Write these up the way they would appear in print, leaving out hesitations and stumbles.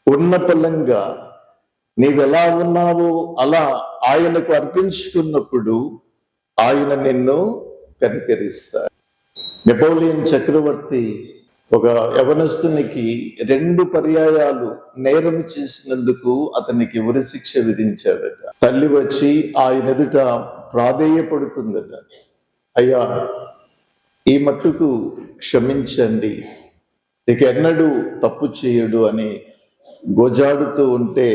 ఉన్న పలంగా నీవెలా ఉన్నావో అలా ఆయనకు అర్పించుకున్నప్పుడు ఆయన నిన్ను కనికరిస్తాడు. నెపోలియన్ చక్రవర్తి ఒక యవనస్తునికి 2 పర్యాయాలు నేరం చేసినందుకు అతనికి ఉరిశిక్ష విధించాడట. తల్లి వచ్చి ఆయన ఎదుట ప్రాధేయపడుతుందట, అయ్యా ఈ మట్టుకు క్షమించండి, ఇక ఎన్నడూ తప్పు చేయడు అని గోజాడుతూ ఉంటే,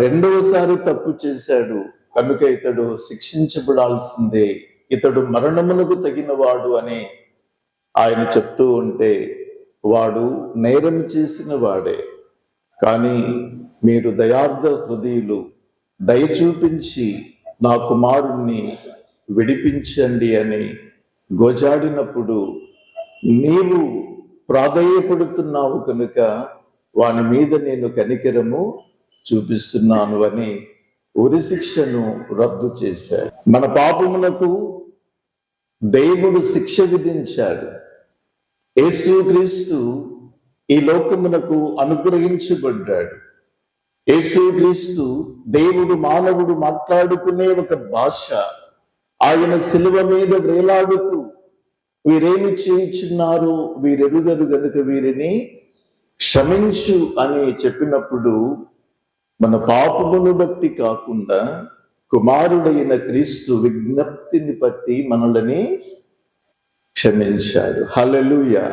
2వసారి తప్పు చేశాడు కనుక ఇతడు శిక్షించబడాల్సిందే, ఇతడు మరణమునకు తగినవాడు అని ఆయన చెప్తూ ఉంటే, వాడు నేరం చేసిన వాడే, కానీ మీరు దయార్థ హృదయులు, దయ చూపించి నా కుమారుణ్ణి విడిపించండి అని గోజాడినప్పుడు, నీవు ప్రాధేయపడుతున్నావు కనుక వాని మీద నేను కనికరము చూపిస్తున్నాను అని ఉరిశిక్షను రద్దు చేశాడు. మన పాపమునకు దేవుడు శిక్ష విధించాడు. యేసుక్రీస్తు ఈ లోకమునకు అనుగ్రహించబడ్డాడు. యేసుక్రీస్తు దేవుడు మానవుడు మాట్లాడుకునే ఒక భాష. ఆయన శిలువ మీద వేలాడుతూ వీరేమి చేయుచున్నారో వీరెరుగరు గనుక వీరిని క్షమించు అని చెప్పినప్పుడు, మన పాపమును బట్టి కాకుండా కుమారుడైన క్రీస్తు విజ్ఞప్తిని బట్టి మనల్ని క్షమించాడు. హల్లెలూయా.